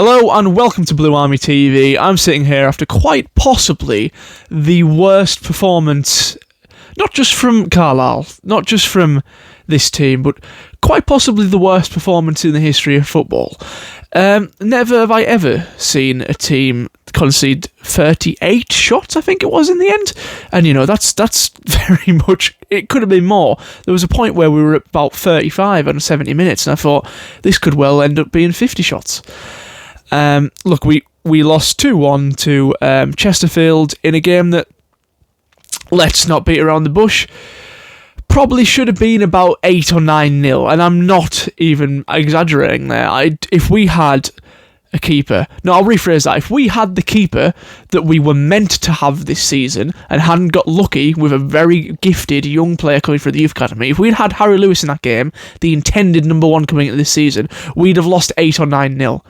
Hello and welcome to Blue Army TV. I'm sitting here after quite possibly the worst performance, not just from Carlisle, not just from this team, but quite possibly the worst performance in the history of football. Never have I ever seen a team concede 38 shots, I think it was in the end. And that's very much, it could have been more. There was a point where we were at about 35 on 70 minutes and I thought this could well end up being 50 shots. Look, we lost 2-1 to Chesterfield in a game that, let's not beat around the bush, probably should have been about 8 or 9-0, and I'm not even exaggerating there. If we had a keeper, no, I'll rephrase that. If we had the keeper that we were meant to have this season and hadn't got lucky with a very gifted young player coming through the youth academy, if we'd had Harry Lewis in that game, the intended number one coming into this season, we'd have lost 8 or 9-0.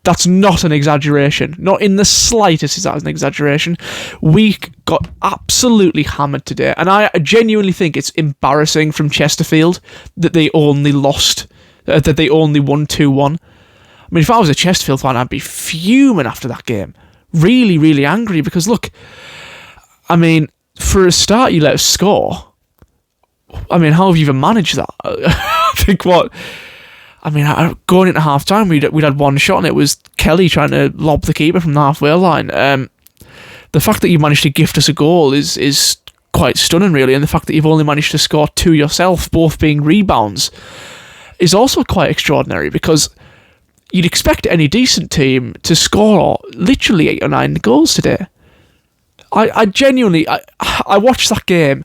That's not an exaggeration. Not in the slightest is that an exaggeration. We got absolutely hammered today. And I genuinely think it's embarrassing from Chesterfield that they only lost, that they only won 2-1. I mean, if I was a Chesterfield fan, I'd be fuming after that game. Really, really angry. Because look, I mean, for a start, you let us score. I mean, how have you even managed that? I think going into half-time, we'd had one shot and it was Kelly trying to lob the keeper from the halfway line. The fact that you managed to gift us a goal is quite stunning, really, and the fact that you've only managed to score 2 yourself, both being rebounds, is also quite extraordinary, because you'd expect any decent team to score literally 8 or 9 goals today. I genuinely watched that game,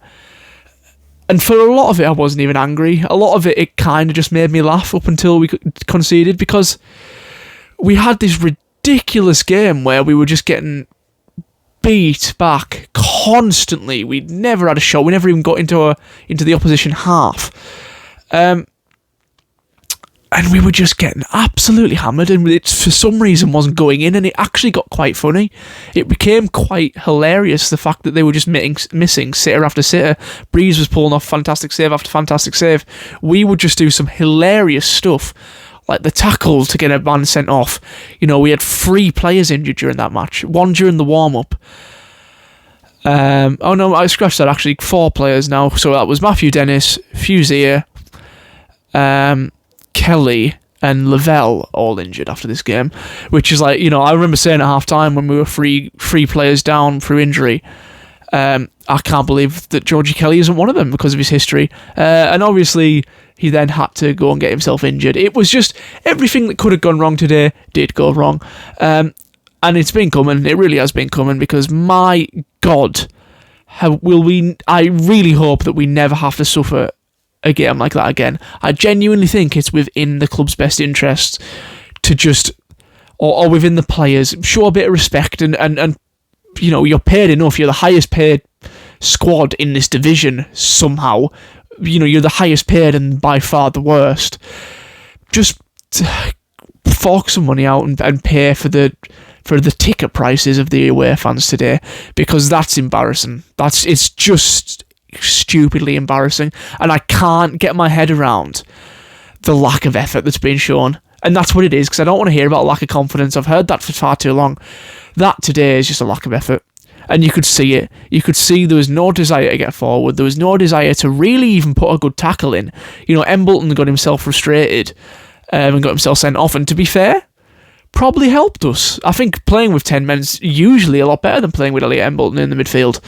and for a lot of it, I wasn't even angry. A lot of it kind of just made me laugh up until we conceded, because we had this ridiculous game where we were just getting beat back constantly. We'd never had a shot. We never even got into the opposition half. And we were just getting absolutely hammered, and it for some reason wasn't going in, and it actually got quite funny. It became quite hilarious, the fact that they were just missing sitter after sitter. Breeze was pulling off fantastic save after fantastic save. We would just do some hilarious stuff, like the tackle to get a man sent off. We had 3 players injured during that match, 1 during the warm-up. Oh no, I scratched that, actually, 4 players now. So that was Matthew Dennis, Fuzier, Kelly and Lavelle all injured after this game, which is like, I remember saying at half-time when we were three players down through injury, I can't believe that Georgie Kelly isn't one of them because of his history. And obviously, he then had to go and get himself injured. It was just, everything that could have gone wrong today did go wrong. And it's been coming, it really has been coming, because my God, I really hope that we never have to suffer a game like that again. I genuinely think it's within the club's best interest to just, or within the players, show a bit of respect and you're paid enough. You're the highest paid squad in this division somehow. You're the highest paid and by far the worst. Just fork some money out and pay for the ticket prices of the away fans today, because that's embarrassing. It's just stupidly embarrassing, and I can't get my head around the lack of effort that's been shown. And that's what it is, because I don't want to hear about lack of confidence. I've heard that for far too long. That today is just a lack of effort, and you could see it. You could see there was no desire to get forward. There was no desire to really even put a good tackle in. Embleton got himself frustrated and got himself sent off, and to be fair, probably helped us. I think playing with 10 men's usually a lot better than playing with Elliot Embleton in the midfield.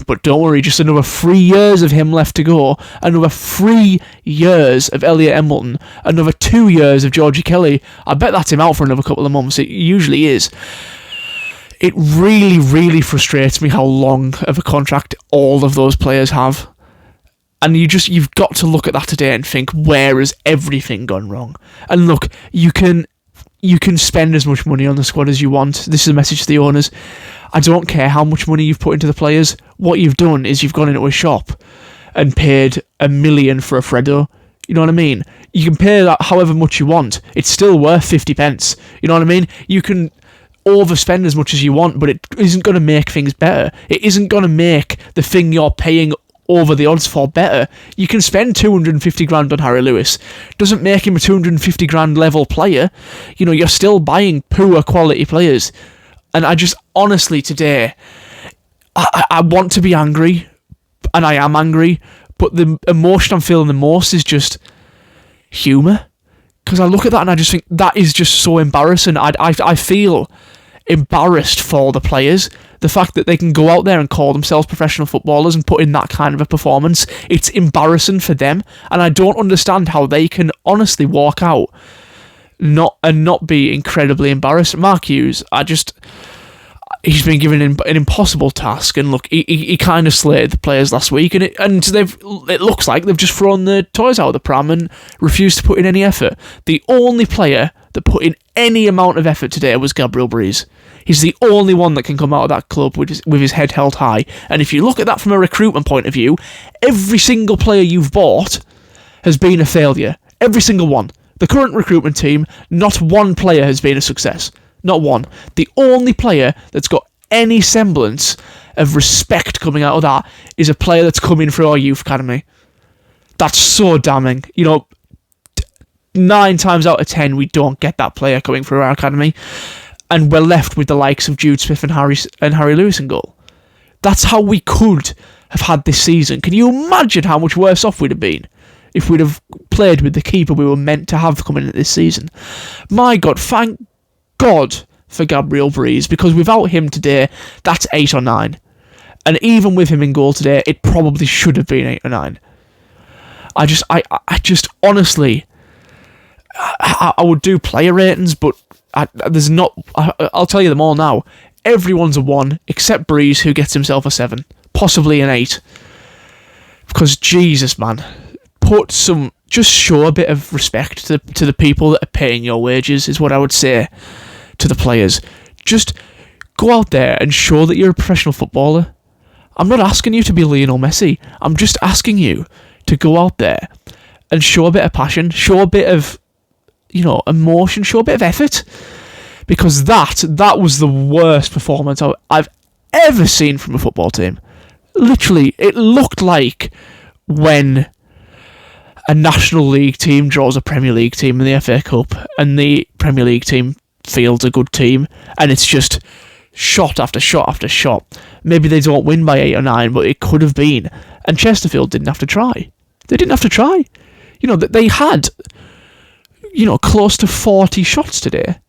But don't worry, just another 3 years of him left to go, another 3 years of Elliot Embleton, another 2 years of Georgie Kelly. I bet that's him out for another couple of months. It usually is. It really, really frustrates me how long of a contract all of those players have. And you've got to look at that today and think, where has everything gone wrong? And look, you can spend as much money on the squad as you want. This is a message to the owners. I don't care how much money you've put into the players. What you've done is you've gone into a shop and paid $1 million for a Freddo. You know what I mean? You can pay that however much you want. It's still worth 50 pence. You know what I mean? You can overspend as much as you want, but it isn't going to make things better. It isn't going to make the thing you're paying over the odds for better. You can spend 250 grand on Harry Lewis. Doesn't make him a 250 grand level player. You're still buying poor quality players. And I just, honestly, today, I want to be angry, and I am angry, but the emotion I'm feeling the most is just humour. Because I look at that and I just think, that is just so embarrassing. I feel embarrassed for the players. The fact that they can go out there and call themselves professional footballers and put in that kind of a performance, it's embarrassing for them. And I don't understand how they can honestly walk out not be incredibly embarrassed. Mark Hughes, he's been given an impossible task, and look, he kind of slated the players last week, and it looks like they've just thrown the toys out of the pram and refused to put in any effort. The only player that put in any amount of effort today was Gabriel Breeze. He's the only one that can come out of that club with his head held high. And if you look at that from a recruitment point of view, every single player you've bought has been a failure. Every single one. The current recruitment team, not one player has been a success. Not one. The only player that's got any semblance of respect coming out of that is a player that's coming through our youth academy. That's so damning. 9 times out of 10, we don't get that player coming through our academy, and we're left with the likes of Jude Smith and Harry Lewis in goal. That's how we could have had this season. Can you imagine how much worse off we'd have been if we'd have played with the keeper we were meant to have coming into this season? My God, thank God for Gabriel Breeze, because without him today, that's 8 or 9. And even with him in goal today, it probably should have been 8 or 9. I just honestly, I would do player ratings, but there's not. I'll tell you them all now. Everyone's a 1 except Breeze, who gets himself a 7, possibly an 8. Because Jesus, man, just show a bit of respect to the people that are paying your wages, is what I would say to the players. Just go out there and show that you're a professional footballer. I'm not asking you to be Lionel Messi. I'm just asking you to go out there and show a bit of passion, show a bit of, emotion, show a bit of effort. Because that was the worst performance I've ever seen from a football team. Literally, it looked like when a National League team draws a Premier League team in the FA Cup, and the Premier League team fields a good team, and it's just shot after shot after shot. Maybe they don't win by 8 or 9, but it could have been. And Chesterfield didn't have to try. They didn't have to try. They had, close to 40 shots today.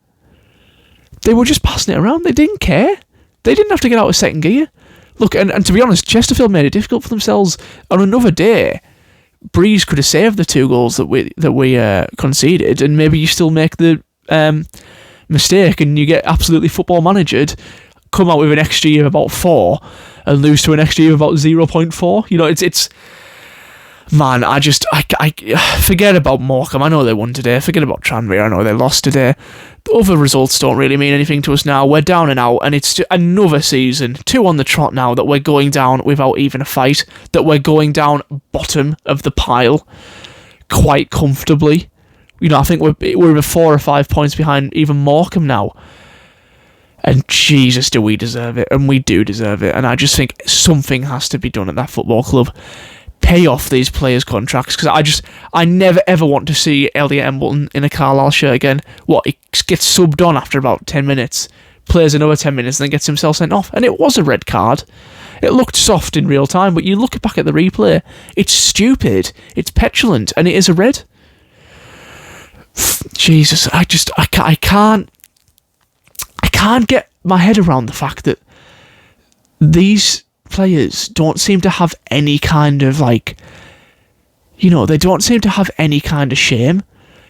They were just passing it around. They didn't care. They didn't have to get out of second gear. Look, and to be honest, Chesterfield made it difficult for themselves. On another day, Breeze could have saved the 2 goals that we conceded, and maybe you still make the mistake and you get absolutely football managered, come out with an XG of about 4 and lose to an XG of about 0.4. It's man, I forget about Morecambe. I know they won today. Forget about Tranmere. I know they lost today. The other results don't really mean anything to us now. We're down and out, and it's just another season, 2 on the trot now, that we're going down without even a fight, that we're going down bottom of the pile quite comfortably. I think we're 4 or 5 points behind even Morecambe now. And Jesus, do we deserve it? And we do deserve it. And I just think something has to be done at that football club. Pay off these players' contracts, because I never ever want to see Elliot Embleton in a Carlisle shirt again. He gets subbed on after about 10 minutes, plays another 10 minutes, and then gets himself sent off. And it was a red card. It looked soft in real time, but you look back at the replay, it's stupid, it's petulant, and it is a red. Jesus, I can't get my head around the fact that these players don't seem to have any kind of they don't seem to have any kind of shame.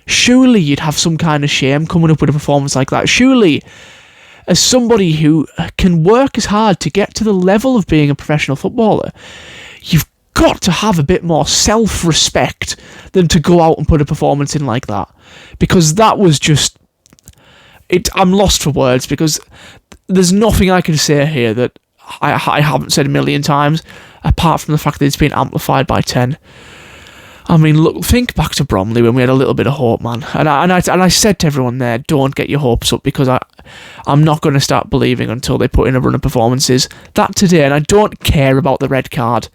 Surely you'd have some kind of shame coming up with a performance like that. Surely, as somebody who can work as hard to get to the level of being a professional footballer, you've got to have a bit more self-respect than to go out and put a performance in like that. Because that was just I'm lost for words, because there's nothing I can say here that I haven't said a million times, apart from the fact that it's been amplified by 10. I mean, look, think back to Bromley when we had a little bit of hope, man. And I said to everyone there, don't get your hopes up, because I'm not going to start believing until they put in a run of performances. That today, and I don't care about the red card.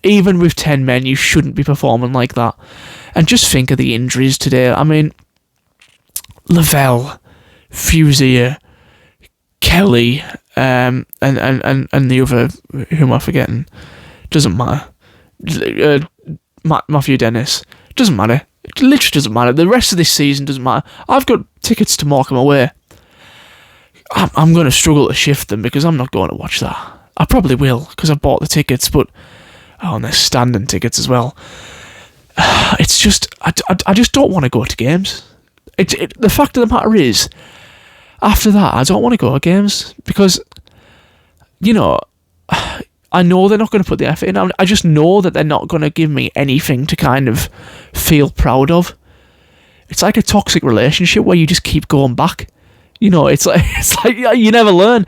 even with 10 men, you shouldn't be performing like that. And just think of the injuries today. I mean, Lavelle, Fusier, Kelly, and the other, who am I forgetting? Doesn't matter. Matthew Dennis. Doesn't matter. It literally doesn't matter. The rest of this season doesn't matter. I've got tickets to Morecambe away. I'm going to struggle to shift them because I'm not going to watch that. I probably will because I bought the tickets, but and they're standing tickets as well. It's just I just don't want to go to games. The fact of the matter is, after that, I don't want to go to games because, I know they're not going to put the effort in. I just know that they're not going to give me anything to kind of feel proud of. It's like a toxic relationship where you just keep going back. It's like you never learn.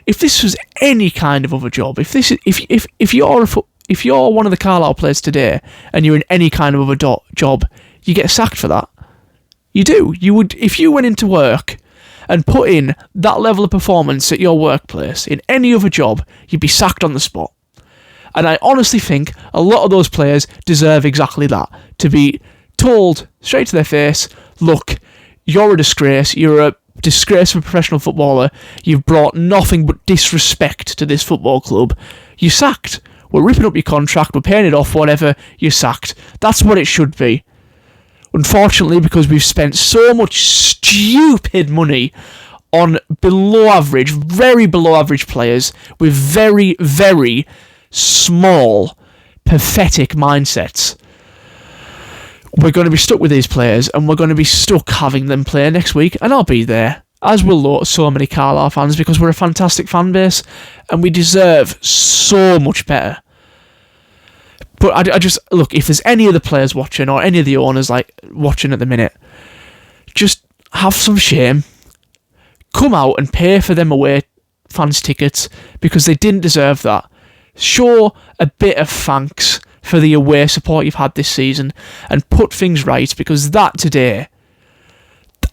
If this was any kind of other job, if you're one of the Carlisle players today and you're in any kind of other job, you get sacked for that. You do. You would, if you went into work and put in that level of performance at your workplace in any other job, you'd be sacked on the spot. And I honestly think a lot of those players deserve exactly that. To be told straight to their face, look, you're a disgrace. You're a disgrace of a professional footballer. You've brought nothing but disrespect to this football club. You're sacked. We're ripping up your contract. We're paying it off, whatever. You're sacked. That's what it should be. Unfortunately, because we've spent so much stupid money on below average, very below average players with very, very small, pathetic mindsets, we're going to be stuck with these players and we're going to be stuck having them play next week, and I'll be there, as will so many Carlisle fans, because we're a fantastic fan base and we deserve so much better. But I just, look, if there's any of the players watching or any of the owners watching at the minute, just have some shame. Come out and pay for them away fans' tickets because they didn't deserve that. Show a bit of thanks for the away support you've had this season and put things right, because that today,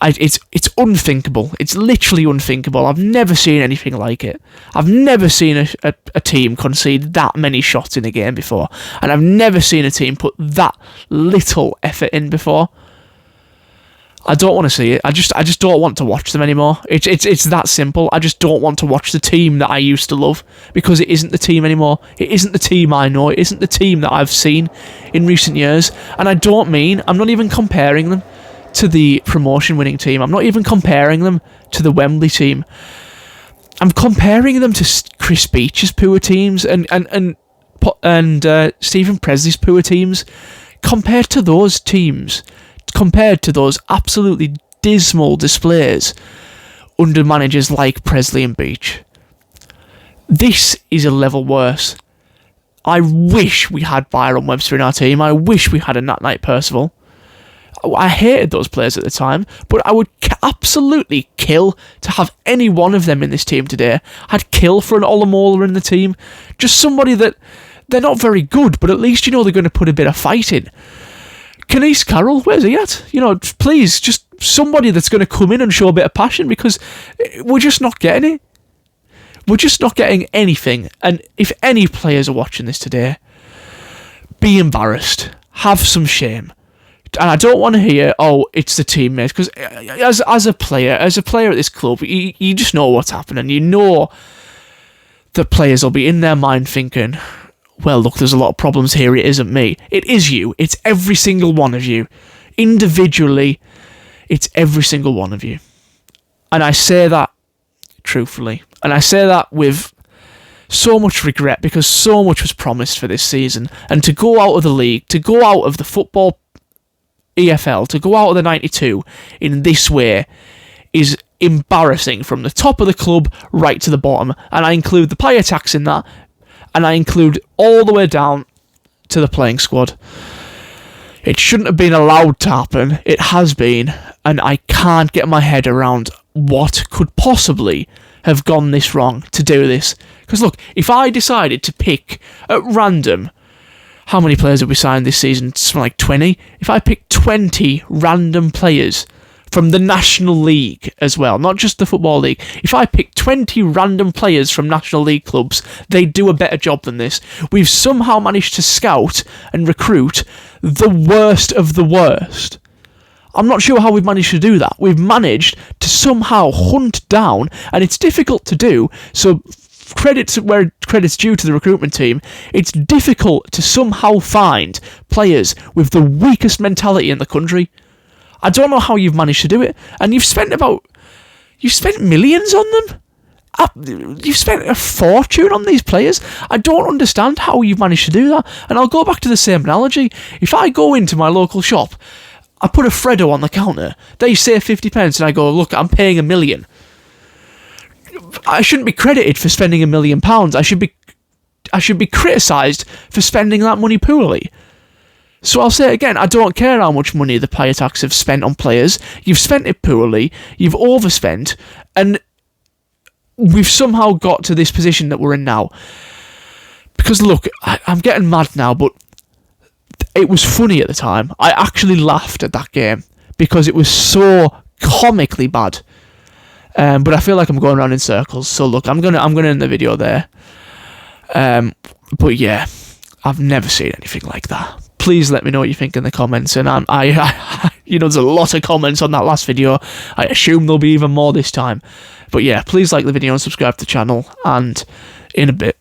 it's unthinkable. It's literally unthinkable. I've never seen anything like it. I've never seen a team concede that many shots in a game before, and I've never seen a team put that little effort in before. I don't want to see it. I just don't want to watch them anymore. It's that simple. I just don't want to watch the team that I used to love, because it isn't the team anymore. It isn't the team I know. It isn't the team that I've seen in recent years. And I'm not even comparing them to the promotion winning team. I'm not even comparing them to the Wembley team. I'm comparing them to Chris Beech's poor teams and Stephen Presley's poor teams. Compared to those teams, compared to those absolutely dismal displays under managers like Presley and Beech, this is a level worse. I wish we had Byron Webster in our team. I wish we had a Nat Knight Percival. I hated those players at the time, but I would absolutely kill to have any one of them in this team today. I'd kill for an Olamola in the team. Just somebody that, they're not very good, but at least they're going to put a bit of fight in. Kenise Carroll, where's he at? Please, just somebody that's going to come in and show a bit of passion, because we're just not getting it. We're just not getting anything. And if any players are watching this today, be embarrassed. Have some shame. And I don't want to hear, it's the teammates, because as a player at this club, you just know what's happening. You know the players will be in their mind thinking, well, look, there's a lot of problems here. It isn't me. It is you. It's every single one of you. Individually, it's every single one of you. And I say that truthfully. And I say that with so much regret, because so much was promised for this season. And to go out of the league, to go out of the football EFL, to go out of the 92 in this way is embarrassing, from the top of the club right to the bottom. And I include the player tax in that, and I include all the way down to the playing squad. It shouldn't have been allowed to happen. It has been, and I can't get my head around what could possibly have gone this wrong to do this. Because look, if I decided to pick at random, how many players have we signed this season? Something like 20. If I picked 20 random players from the National League as well, not just the Football League. If I pick 20 random players from National League clubs, they do a better job than this. We've somehow managed to scout and recruit the worst of the worst. I'm not sure how we've managed to do that. We've managed to somehow hunt down, and it's difficult to do, so credits where credit's due to the recruitment team, it's difficult to somehow find players with the weakest mentality in the country. I don't know how you've managed to do it, and you've spent millions on them. You've spent a fortune on these players. I don't understand how you've managed to do that. And I'll go back to the same analogy. If I go into my local shop, I put a Freddo on the counter, they say 50 pence, and I go, look, I'm paying £1 million. I shouldn't be credited for spending £1 million. I should be criticised for spending that money poorly. So I'll say it again, I don't care how much money the Pie Attacks have spent on players. You've spent it poorly, you've overspent, and we've somehow got to this position that we're in now. Because look, I'm getting mad now, but it was funny at the time. I actually laughed at that game because it was so comically bad. But I feel like I'm going around in circles. So look, I'm gonna end the video there. But yeah, I've never seen anything like that. Please let me know what you think in the comments. And there's a lot of comments on that last video. I assume there'll be even more this time. But yeah, please like the video and subscribe to the channel. And in a bit.